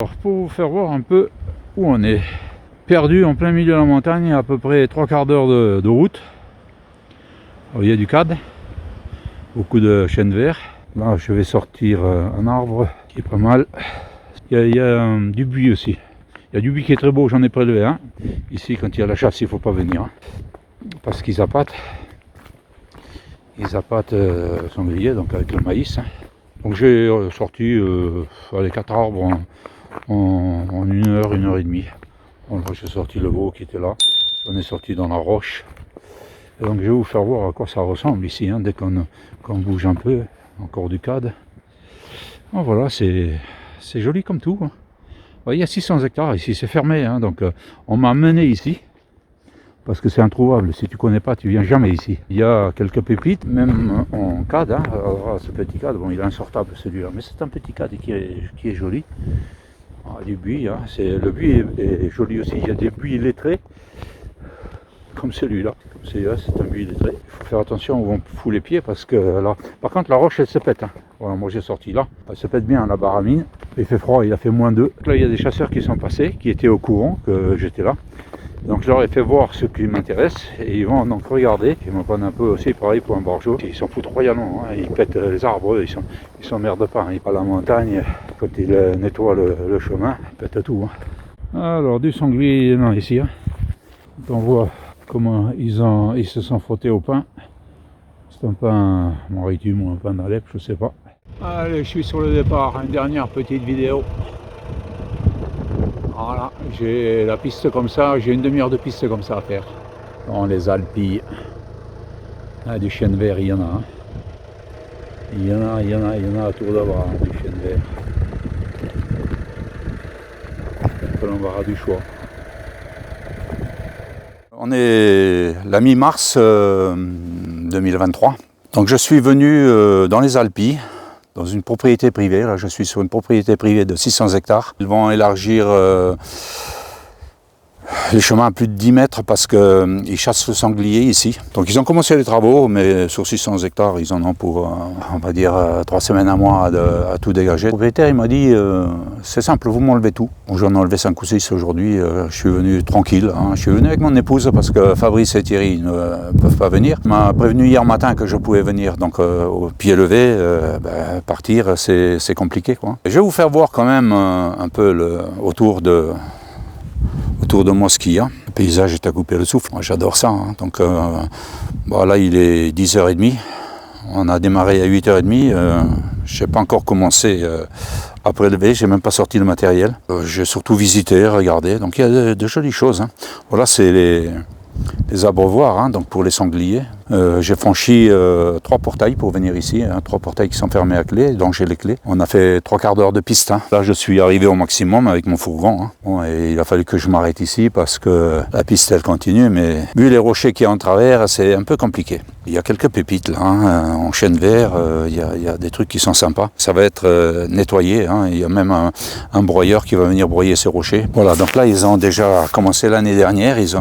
Alors, pour vous faire voir un peu où on est, perdu en plein milieu de la montagne, à peu près 3/4 d'heure de route. Alors, il y a du cad, beaucoup de chênes verts. Là je vais sortir un arbre qui est pas mal. Il y a du buis aussi. Il y a du buis qui est très beau, j'en ai prélevé un. Ici quand il y a la chasse il ne faut pas venir, hein, parce qu'ils appâtent. Ils appâtent le sanglier, donc avec le maïs. Donc j'ai sorti les 4 arbres en 1 heure et demie. Donc j'ai sorti le veau qui était là, j'en ai sorti dans la roche. Et donc je vais vous faire voir à quoi ça ressemble ici, hein, dès qu'on bouge un peu, encore du cad. Bon, voilà, c'est joli comme tout, hein. Il y a 600 hectares ici, c'est fermé, hein, donc on m'a amené ici, parce que c'est introuvable, si tu connais pas, tu viens jamais ici. Il y a quelques pépites, même en cad, hein. Alors, ce petit cad, bon il est insortable celui-là, mais c'est un petit cad qui est joli. Du buis, hein. Le buis est joli aussi, il y a des buis lettrés, comme celui-là. C'est un buis lettré. Il faut faire attention où on fout les pieds parce que là, par contre la roche elle se pète, hein. Voilà, moi j'ai sorti là, elle se pète bien la baramine. Il fait froid, il a fait -2. Là il y a des chasseurs qui sont passés, qui étaient au courant que j'étais là. Donc je leur ai fait voir ce qui m'intéresse et ils vont donc regarder. Ils m'en prennent un peu aussi pareil pour un barjot. Ils s'en foutent royalement, hein. Ils pètent les arbres, ils s'emmerdent pas, hein. Ils partent à la montagne, quand ils nettoient le chemin, ils pètent tout, hein. Alors du sanglier non ici, hein. On voit comment ils se sont frottés au pain. C'est un pain maritime ou un pain d'Alep, je sais pas. Allez, je suis sur le départ, une dernière petite vidéo. Voilà, j'ai la piste comme ça, j'ai une demi-heure de piste comme ça à faire. Dans les Alpilles. Ah, du chêne vert, il y en a, hein. Il y en a à tour de bras, hein, du chêne vert. Un peu l'embarras du choix. On est la mi-mars 2023. Donc je suis venu dans les Alpilles, dans une propriété privée. Là je suis sur une propriété privée de 600 hectares. Ils vont élargir les chemins à plus de 10 mètres parce qu'ils chassent le sanglier ici. Donc ils ont commencé les travaux, mais sur 600 hectares, ils en ont pour, on va dire, 3 semaines, 1 mois à tout dégager. Le propriétaire, il m'a dit, c'est simple, vous m'enlevez tout. Bon, j'en ai enlevé 5 ou 6 aujourd'hui, je suis venu tranquille, hein. Je suis venu avec mon épouse parce que Fabrice et Thierry ne peuvent pas venir. Il m'a prévenu hier matin que je pouvais venir, donc au pied levé, partir, c'est compliqué, quoi. Je vais vous faire voir quand même un peu autour de moi ce qu'il y a. Le paysage est à couper le souffle. Moi j'adore ça, hein. Donc là il est 10h30. On a démarré à 8h30. Je n'ai pas encore commencé à prélever. J'ai même pas sorti le matériel. J'ai surtout visité, regardé. Donc il y a de jolies choses, hein. Voilà, c'est les abreuvoirs, hein, donc pour les sangliers. J'ai franchi 3 portails pour venir ici, hein, 3 portails qui sont fermés à clé, donc j'ai les clés. On a fait 3/4 d'heure de piste, hein. Là je suis arrivé au maximum avec mon fourgon, hein. Bon, et il a fallu que je m'arrête ici parce que la piste elle continue, mais vu les rochers qui y a en travers, c'est un peu compliqué. Il y a quelques pépites là, hein, en chêne vert, il y a des trucs qui sont sympas. Ça va être nettoyé, hein. Il y a même un broyeur qui va venir broyer ces rochers. Voilà, donc là ils ont déjà commencé l'année dernière, ils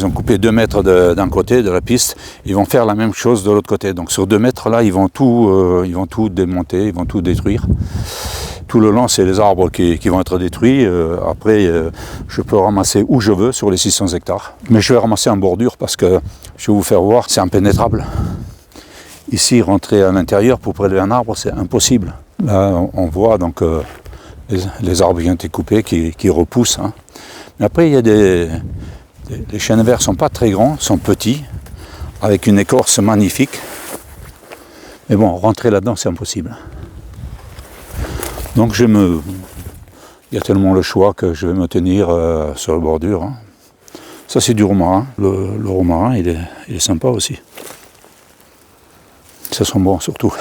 ont coupé 2 mètres d'un côté de la piste. Ils vont faire la même chose de l'autre côté. Donc sur 2 mètres là, ils vont tout démonter, ils vont tout détruire. Tout le long, c'est les arbres qui vont être détruits. Après, je peux ramasser où je veux sur les 600 hectares. Mais je vais ramasser en bordure parce que je vais vous faire voir, c'est impénétrable. Ici, rentrer à l'intérieur pour prélever un arbre, c'est impossible. Là, on voit donc les arbres qui ont été coupés, qui repoussent, hein. Mais après, il y a les chênes verts sont pas très grands, sont petits, avec une écorce magnifique. Mais bon, rentrer là-dedans, c'est impossible. Donc il y a tellement le choix que je vais me tenir sur la bordure, hein. Ça c'est du romarin. Le romarin, il est sympa aussi. Ça sent bon surtout.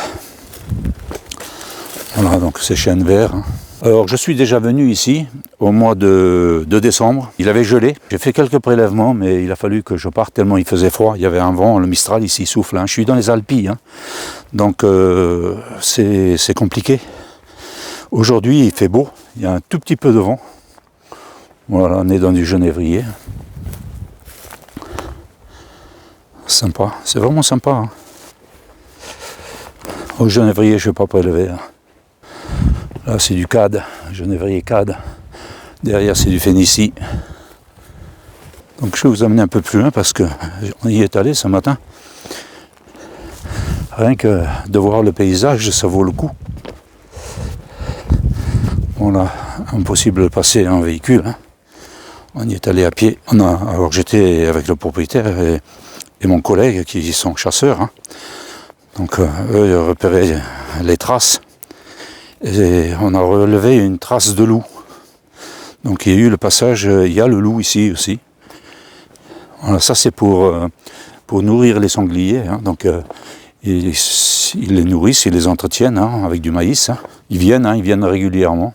Voilà, donc ces chênes verts, hein. Alors je suis déjà venu ici au mois de décembre, il avait gelé, j'ai fait quelques prélèvements mais il a fallu que je parte tellement il faisait froid, il y avait un vent, le Mistral ici souffle, hein. Je suis dans les Alpilles, hein. Donc c'est compliqué. Aujourd'hui il fait beau, il y a un tout petit peu de vent, voilà, on est dans du genévrier. Sympa, c'est vraiment sympa, hein. Au genévrier je ne vais pas prélever, hein. Là c'est du cad, genévrier cad. Derrière c'est du Phénicie. Donc je vais vous amener un peu plus loin parce qu'on y est allé ce matin. Rien que de voir le paysage, ça vaut le coup. Bon là, impossible de passer en véhicule. Hein. On y est allé à pied. Alors j'étais avec le propriétaire et mon collègue qui sont chasseurs. Hein. Donc eux ils repéraient les traces. Et on a relevé une trace de loup. Donc il y a eu le passage, il y a le loup ici aussi. Voilà, ça c'est pour nourrir les sangliers. Hein. Donc ils les nourrissent, ils les entretiennent hein, avec du maïs. Hein. Ils viennent régulièrement.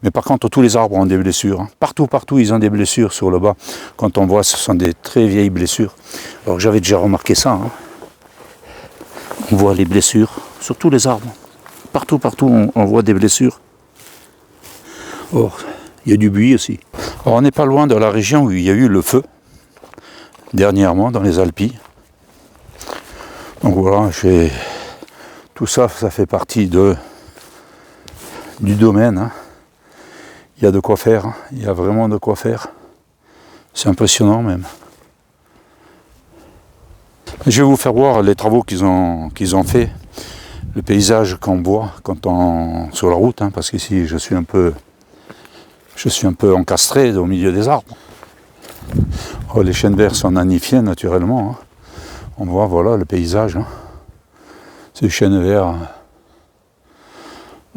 Mais par contre, tous les arbres ont des blessures. Hein. Partout, ils ont des blessures sur le bas. Quand on voit, ce sont des très vieilles blessures. Alors j'avais déjà remarqué ça. Hein. On voit les blessures sur tous les arbres. Partout, on voit des blessures. Or, il y a du buis aussi. Alors, on n'est pas loin de la région où il y a eu le feu, dernièrement, dans les Alpes. Donc voilà, tout ça, ça fait partie du domaine. Hein. Il y a de quoi faire, hein. Il y a vraiment de quoi faire. C'est impressionnant même. Je vais vous faire voir les travaux qu'ils ont fait. Le paysage qu'on voit quand sur la route, hein, parce qu'ici je suis un peu encastré au milieu des arbres. Oh, les chênes verts sont nanifiés naturellement. Hein. On voit voilà le paysage. Hein. C'est du chêne vert.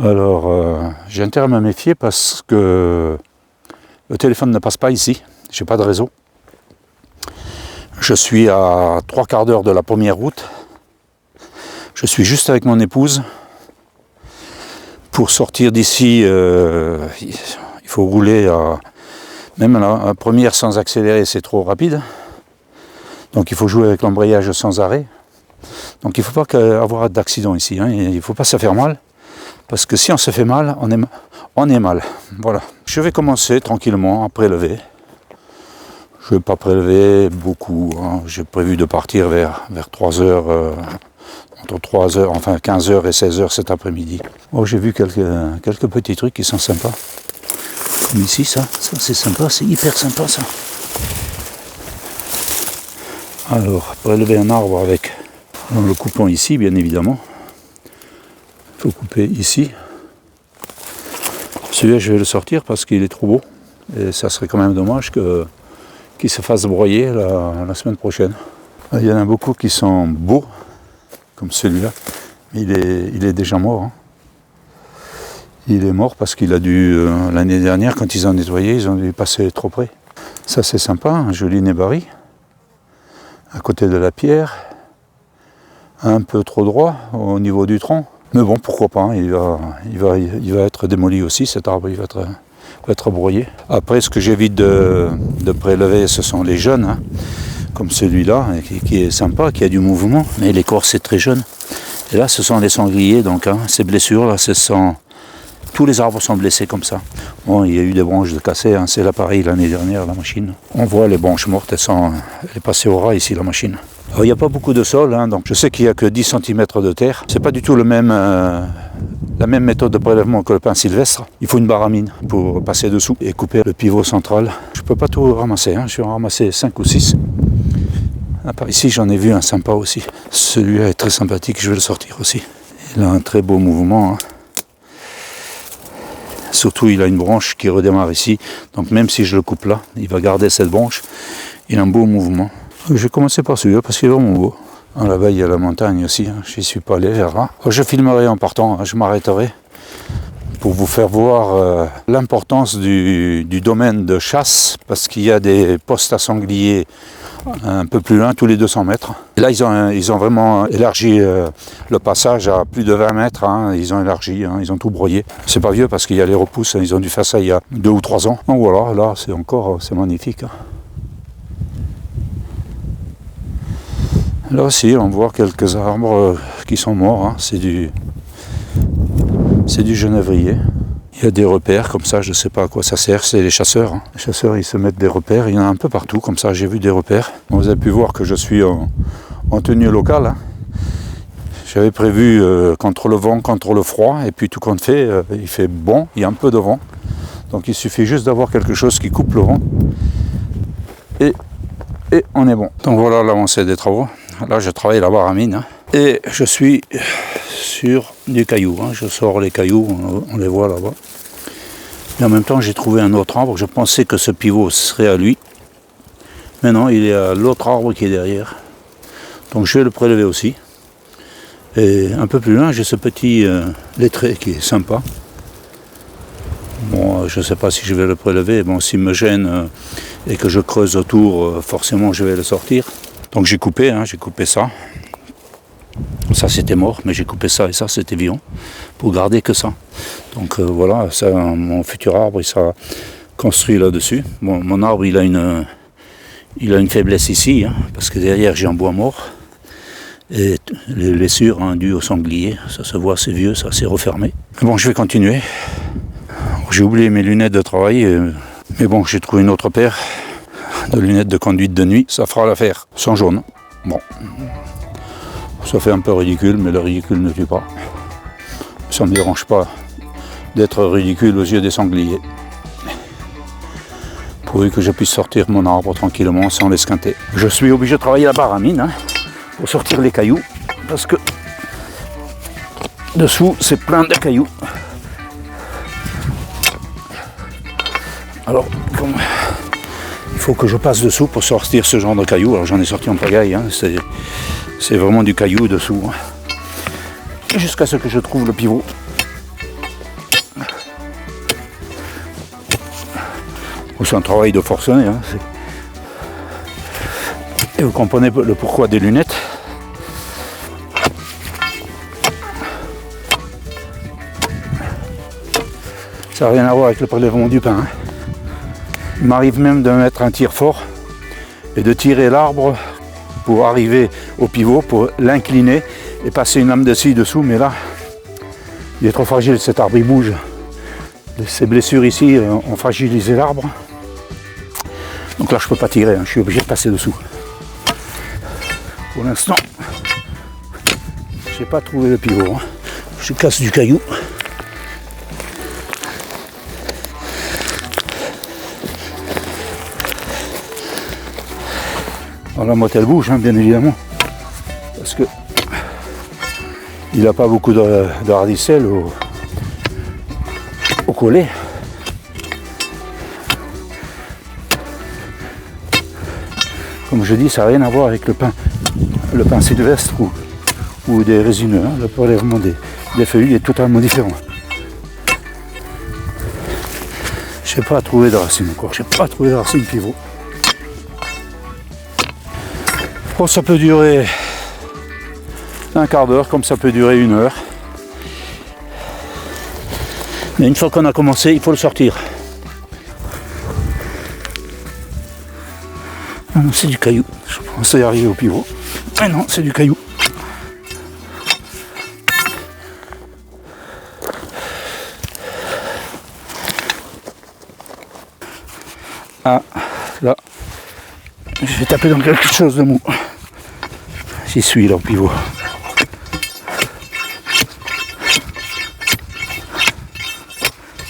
Alors j'ai intérêt à me méfier parce que le téléphone ne passe pas ici. J'ai pas de réseau. Je suis à 3/4 d'heure de la première route. Je suis juste avec mon épouse. Pour sortir d'ici, il faut rouler même la première sans accélérer, c'est trop rapide. Donc il faut jouer avec l'embrayage sans arrêt. Donc il ne faut pas avoir d'accident ici. Hein. Il ne faut pas se faire mal. Parce que si on se fait mal, on est mal. Voilà. Je vais commencer tranquillement à prélever. Je ne vais pas prélever beaucoup. Hein. J'ai prévu de partir vers 3 heures. Entre 3 heures, enfin 15 heures et 16 heures cet après-midi. Oh, j'ai vu quelques petits trucs qui sont sympas. Comme ici, ça c'est sympa, c'est hyper sympa ça. Alors, prélever un arbre avec le coupant ici, bien évidemment. Il faut couper ici. Celui-là, je vais le sortir parce qu'il est trop beau. Et ça serait quand même dommage qu'il se fasse broyer la semaine prochaine. Il y en a beaucoup qui sont beaux. Comme celui-là, il est déjà mort. Hein. Il est mort parce qu'il a dû, l'année dernière, quand ils ont nettoyé, ils ont dû passer trop près. Ça c'est sympa, un joli nébari, à côté de la pierre, un peu trop droit au niveau du tronc. Mais bon, pourquoi pas, hein, il va être démoli aussi, cet arbre, il va être broyé. Après, ce que j'évite de prélever, ce sont les jeunes. Hein. Comme celui-là, qui est sympa, qui a du mouvement, mais l'écorce est très jeune. Et là, ce sont les sangliers, donc hein, ces blessures, là, tous les arbres sont blessés comme ça. Bon, il y a eu des branches de cassées, hein, c'est là pareil l'année dernière, la machine. On voit les branches mortes, elle est passée au ras ici, la machine. Alors, il n'y a pas beaucoup de sol, hein, donc je sais qu'il n'y a que 10 cm de terre. C'est pas du tout la même méthode de prélèvement que le pin sylvestre. Il faut une baramine pour passer dessous et couper le pivot central. Je ne peux pas tout ramasser, hein, je vais en ramasser 5 ou 6. Par ici, j'en ai vu un sympa aussi. Celui-là est très sympathique, je vais le sortir aussi. Il a un très beau mouvement. Hein. Surtout, il a une branche qui redémarre ici. Donc même si je le coupe là, il va garder cette branche. Il a un beau mouvement. Je vais commencer par celui-là parce qu'il est vraiment beau. Ah, là-bas, il y a la montagne aussi. Hein. Je n'y suis pas allé vers là. Je filmerai en partant, hein. Je m'arrêterai pour vous faire voir l'importance du domaine de chasse parce qu'il y a des postes à sangliers un peu plus loin, tous les 200 mètres. Et là, ils ont vraiment élargi le passage à plus de 20 mètres. Hein. Ils ont élargi, hein. Ils ont tout broyé. C'est pas vieux parce qu'il y a les repousses. Hein. Ils ont dû faire ça il y a 2 ou 3 ans. Donc voilà, là, c'est magnifique. Hein. Là aussi, on voit quelques arbres qui sont morts. Hein. C'est du genévrier. Il y a des repères comme ça, je ne sais pas à quoi ça sert, c'est les chasseurs. Hein. Les chasseurs, ils se mettent des repères, il y en a un peu partout, comme ça j'ai vu des repères. Vous avez pu voir que je suis en tenue locale. Hein. J'avais prévu contre le vent, contre le froid, et puis tout compte fait, il fait bon, il y a un peu de vent. Donc il suffit juste d'avoir quelque chose qui coupe le vent. Et on est bon. Donc voilà l'avancée des travaux. Là je travaille la barre à mine. Et je suis sur des cailloux. Je sors les cailloux, on les voit là-bas. Et en même temps j'ai trouvé un autre arbre. Je pensais que ce pivot serait à lui. Mais non, il est à l'autre arbre qui est derrière. Donc je vais le prélever aussi. Et un peu plus loin, j'ai ce petit lettré qui est sympa. Bon, je ne sais pas si je vais le prélever. Bon, s'il me gêne et que je creuse autour, forcément je vais le sortir. Donc j'ai coupé ça. Ça c'était mort, mais j'ai coupé ça et ça c'était vivant. Pour garder que ça. Donc voilà, ça, mon futur arbre, il sera construit là-dessus. Bon, mon arbre, il a une faiblesse ici, parce que derrière j'ai un bois mort. Et les blessures dues au sanglier, ça se voit, c'est vieux, ça s'est refermé. Bon, je vais continuer. J'ai oublié mes lunettes de travail, mais bon, j'ai trouvé une autre paire de lunettes de conduite de nuit, ça fera l'affaire. Elles sont jaunes. Bon, ça fait un peu ridicule, mais le ridicule ne tue pas. Ça ne me dérange pas d'être ridicule aux yeux des sangliers. Pourvu que je puisse sortir mon arbre tranquillement sans l'esquinter. Je suis obligé de travailler la barre à mine, pour sortir les cailloux, parce que dessous c'est plein de cailloux. Alors, il faut que je passe dessous pour sortir ce genre de cailloux. Alors j'en ai sorti en pagaille, c'est vraiment du caillou dessous. Jusqu'à ce que je trouve le pivot. C'est un travail de forcené. Et vous comprenez le pourquoi des lunettes. Ça n'a rien à voir avec le prélèvement du pain. Il m'arrive même de mettre un tir fort et de tirer l'arbre pour arriver au pivot, pour l'incliner et passer une lame de scie dessous. Mais là, il est trop fragile, cet arbre, il bouge. Ces blessures ici ont fragilisé l'arbre. Donc là, je ne peux pas tirer, je suis obligé de passer dessous. Pour l'instant, je n'ai pas trouvé le pivot. Je casse du caillou. Alors la motte elle bouge, bien évidemment, parce que il n'a pas beaucoup de hardicelle au collet. Comme je dis, ça n'a rien à voir avec le pain sylvestre ou des résineux. Le prélèvement des feuilles est totalement différent. Je n'ai pas trouvé de racine encore, je n'ai pas trouvé de racine pivot. Bon, ça peut durer un quart d'heure, comme ça peut durer une heure. Mais une fois qu'on a commencé, il faut le sortir. Ah non, c'est du caillou. Je pensais arriver au pivot. Mais non, c'est du caillou. Ah, là. Je vais taper dans quelque chose de mou. J'y suis là au pivot.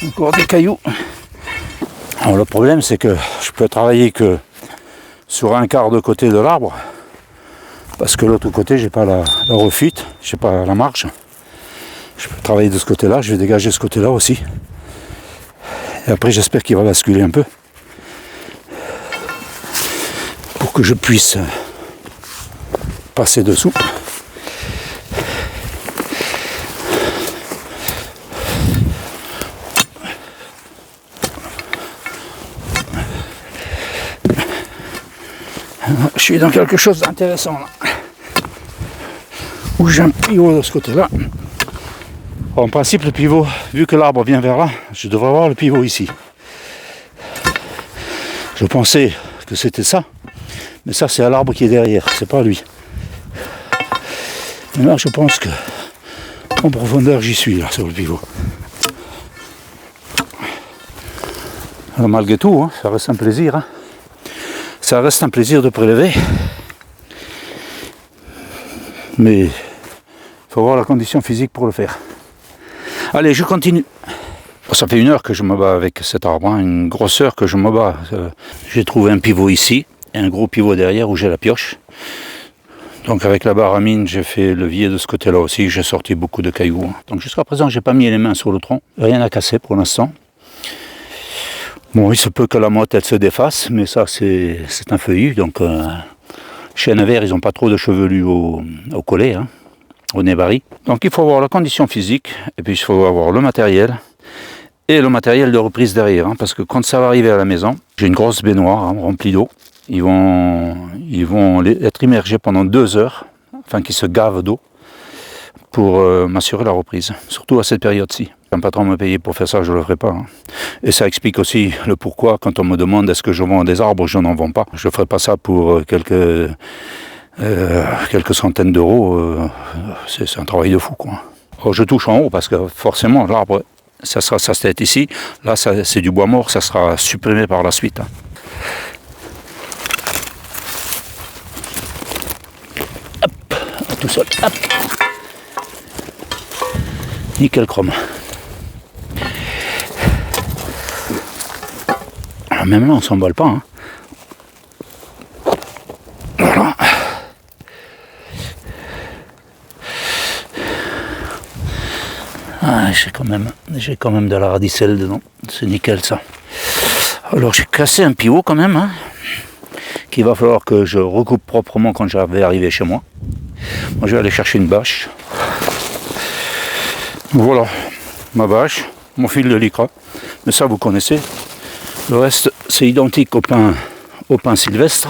Encore des cailloux. Alors le problème c'est que je peux travailler que sur un quart de côté de l'arbre. Parce que l'autre côté j'ai pas la refuite, j'ai pas la marge. Je peux travailler de ce côté-là, je vais dégager ce côté-là aussi. Et après j'espère qu'il va basculer un peu. Pour que je puisse passer dessous. Je suis dans quelque chose d'intéressant là. Où j'ai un pivot de ce côté-là. En principe, le pivot, vu que l'arbre vient vers là, je devrais avoir le pivot ici. Je pensais que c'était ça. Mais ça, c'est à l'arbre qui est derrière, c'est pas lui. Mais là, je pense que en profondeur, j'y suis, là, sur le pivot. Alors, malgré tout, ça reste un plaisir. Ça reste un plaisir de prélever. Mais il faut avoir la condition physique pour le faire. Allez, je continue. Ça fait 1 heure que je me bats avec cet arbre, hein, une grosse heure que je me bats. J'ai trouvé un pivot ici, et un gros pivot derrière où j'ai la pioche. Donc avec la barre à mine, j'ai fait levier de ce côté-là aussi, j'ai sorti beaucoup de cailloux. Donc jusqu'à présent, j'ai pas mis les mains sur le tronc, rien à casser pour l'instant. Bon, il se peut que la motte, elle se déface, mais ça, c'est un feuillu. Donc chez un verre, ils n'ont pas trop de chevelus au collet, hein, au nébari. Donc il faut avoir la condition physique, et puis il faut avoir le matériel, et le matériel de reprise derrière. Hein, parce que quand ça va arriver à la maison, j'ai une grosse baignoire hein, remplie d'eau. Ils vont être immergés pendant 2 heures, afin qu'ils se gavent d'eau, pour m'assurer la reprise, surtout à cette période-ci. Un patron me payait pour faire ça, je ne le ferai pas. Hein. Et ça explique aussi le pourquoi, quand on me demande est-ce que je vends des arbres, je n'en vends pas. Je ne ferai pas ça pour quelques centaines d'euros, c'est un travail de fou, quoi. Alors, je touche en haut, parce que forcément, l'arbre, ça sera sa tête ici. Là, c'est du bois mort, ça sera supprimé par la suite. Hein. Tout seul. Hop. Nickel chrome. Alors même là, on ne s'emballe pas. Hein. Voilà. Ah, j'ai quand même de la radicelle dedans. C'est nickel ça. Alors j'ai cassé un pivot quand même. Hein, qu'il va falloir que je recoupe proprement quand je vais arriver chez moi. Moi, je vais aller chercher une bâche. Voilà, ma bâche, mon fil de lycra. Mais ça, vous connaissez. Le reste, c'est identique au pain sylvestre.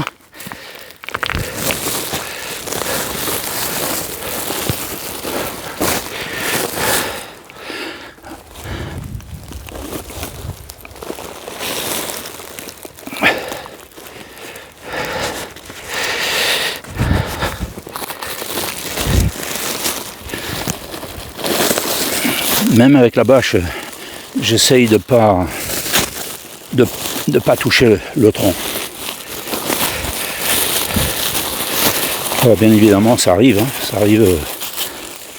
Même avec la bâche, j'essaye de pas toucher le tronc. Alors bien évidemment, ça arrive. Hein, ça arrive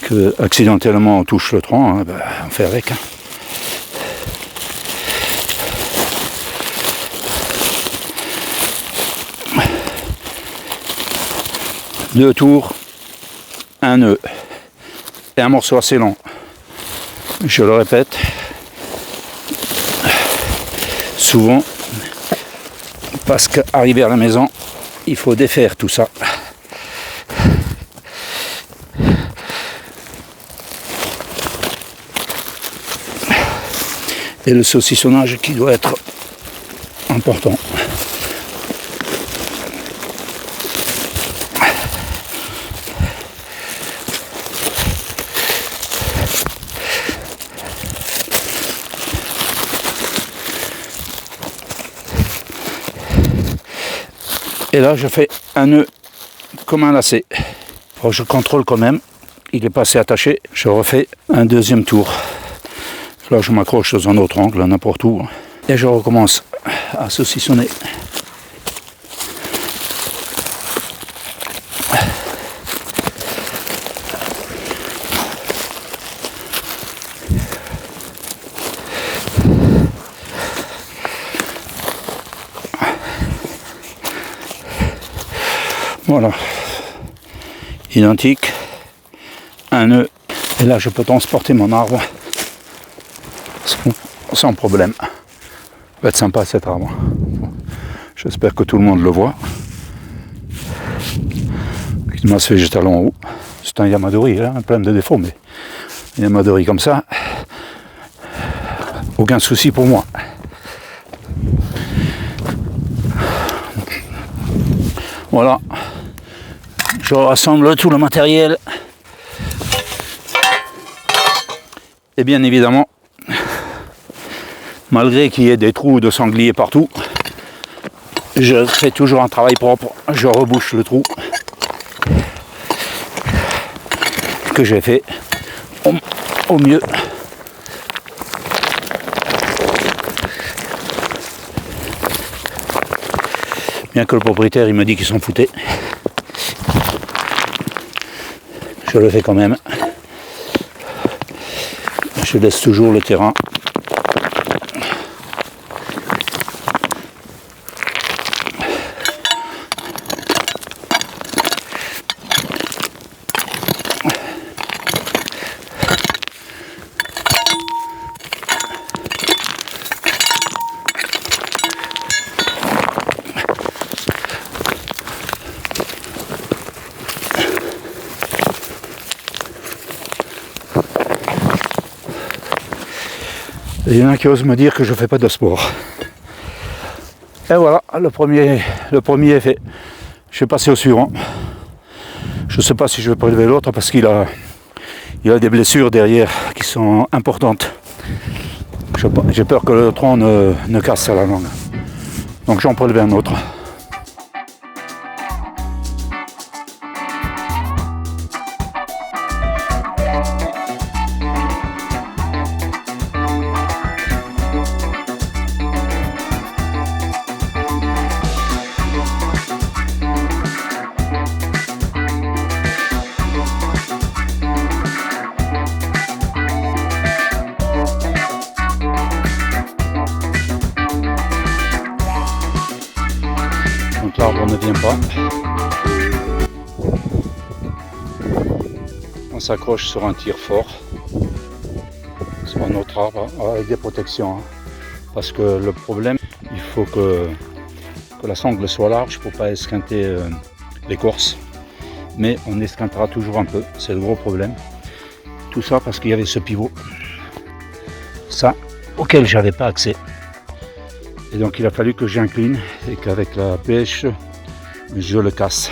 que accidentellement on touche le tronc. Hein, ben, on fait avec. Hein. Deux tours, un nœud et un morceau assez long. Je le répète, souvent, parce qu'arriver à la maison, il faut défaire tout ça. Et le saucissonnage qui doit être important. Et là, je fais un nœud comme un lacet. Alors, je contrôle quand même. Il est pas assez attaché. Je refais un deuxième tour. Là, je m'accroche dans un autre angle, n'importe où. Et je recommence à saucissonner. Voilà, identique, un nœud, et là je peux transporter mon arbre sans problème. Ça va être sympa cet arbre. J'espère que tout le monde le voit. Une masse végétale en haut. C'est un yamadori, hein, plein de défauts, mais un yamadori comme ça, aucun souci pour moi. Voilà. Je rassemble tout le matériel. Et bien évidemment, malgré qu'il y ait des trous de sanglier partout, je fais toujours un travail propre. Je rebouche le trou que j'ai fait au mieux. Bien que le propriétaire il me dit qu'il s'en foutait. Je le fais quand même. Je laisse toujours le terrain. Il y en a qui osent me dire que je ne fais pas de sport. Et voilà, le premier est fait. Je vais passer au suivant. Je ne sais pas si je vais prélever l'autre parce qu'il a des blessures derrière qui sont importantes. J'ai peur que le tronc ne casse à la langue. Donc j'en prélever un autre. Donc l'arbre ne vient pas. On s'accroche sur un tire fort, sur un autre arbre, avec des protections. Hein. Parce que le problème, il faut que la sangle soit large pour ne pas esquinter l'écorce. Mais on esquintera toujours un peu, c'est le gros problème. Tout ça parce qu'il y avait ce pivot. Ça, auquel j'avais pas accès. Et donc il a fallu que j'incline et qu'avec la pêche, je le casse.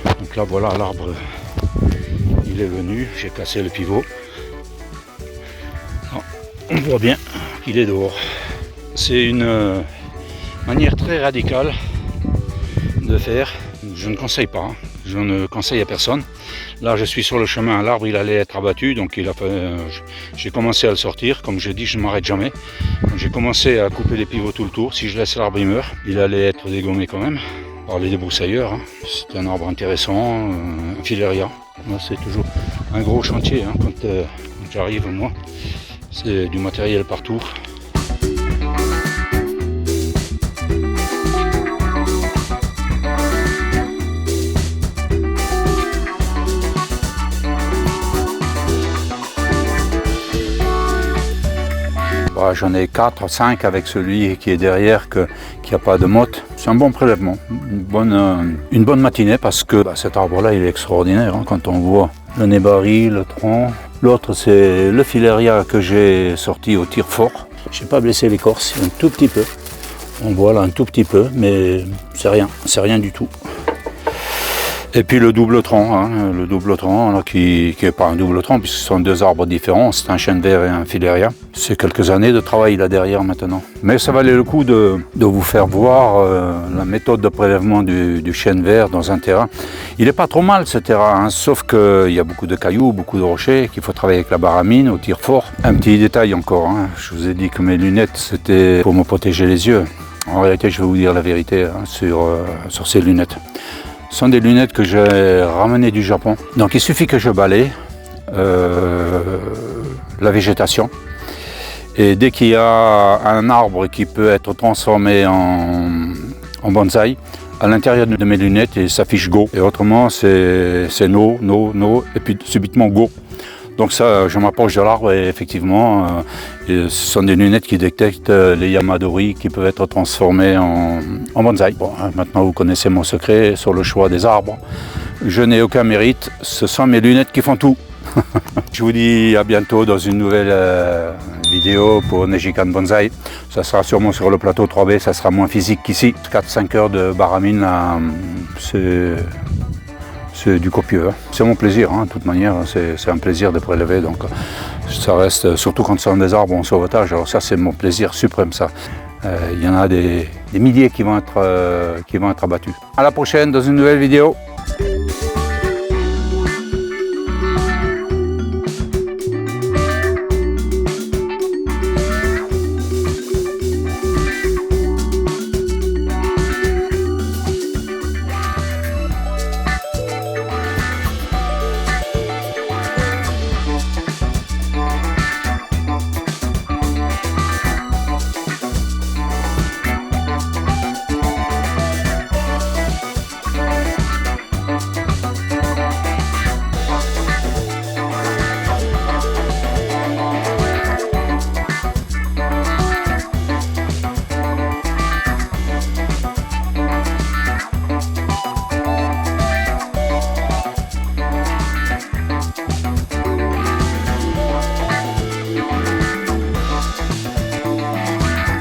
Donc là voilà, l'arbre, il est venu, j'ai cassé le pivot. Alors, on voit bien qu'il est dehors. C'est une manière très radicale de faire. Je ne conseille pas, hein. Je ne conseille à personne. Là je suis sur le chemin, l'arbre il allait être abattu, donc j'ai commencé à le sortir. Comme je dis, je ne m'arrête jamais. J'ai commencé à couper les pivots tout le tour. Si je laisse l'arbre, il meurt. Il allait être dégommé quand même par les débroussailleurs. Hein. C'est un arbre intéressant, un filaria. C'est toujours un gros chantier hein, quand j'arrive moi. C'est du matériel partout. J'en ai 4 à 5 avec celui qui est derrière, qui n'a pas de motte. C'est un bon prélèvement, une bonne matinée parce que cet arbre-là il est extraordinaire. Hein, quand on voit le nébari, le tronc. L'autre c'est le filaria que j'ai sorti au tire fort. Je n'ai pas blessé l'écorce, un tout petit peu. On voit là un tout petit peu, mais c'est rien du tout. Et puis le double tronc, hein, là, qui n'est pas un double tronc puisque ce sont deux arbres différents, c'est un chêne vert et un filaria. C'est quelques années de travail là derrière maintenant. Mais ça valait le coup de vous faire voir la méthode de prélèvement du chêne vert dans un terrain. Il n'est pas trop mal ce terrain, hein, sauf qu'il y a beaucoup de cailloux, beaucoup de rochers, qu'il faut travailler avec la baramine au tir fort. Un petit détail encore, hein, je vous ai dit que mes lunettes c'était pour me protéger les yeux. En réalité je vais vous dire la vérité hein, sur ces lunettes. Ce sont des lunettes que j'ai ramenées du Japon. Donc il suffit que je balaye la végétation. Et dès qu'il y a un arbre qui peut être transformé en bonsaï, à l'intérieur de mes lunettes, il s'affiche Go. Et autrement, c'est No, et puis subitement Go. Donc ça, je m'approche de l'arbre et effectivement, ce sont des lunettes qui détectent les yamadori qui peuvent être transformés en bonsaï. Bon, maintenant vous connaissez mon secret sur le choix des arbres. Je n'ai aucun mérite, ce sont mes lunettes qui font tout. Je vous dis à bientôt dans une nouvelle vidéo pour Nejikan Bonsai. Ça sera sûrement sur le plateau 3B, ça sera moins physique qu'ici. 4-5 heures de baramine, c'est du copieux. Hein. C'est mon plaisir, hein. De toute manière, c'est un plaisir de prélever. Donc ça reste, surtout quand ce sont des arbres en sauvetage, alors ça c'est mon plaisir suprême ça. Il y en a des milliers qui vont être abattus. À la prochaine dans une nouvelle vidéo.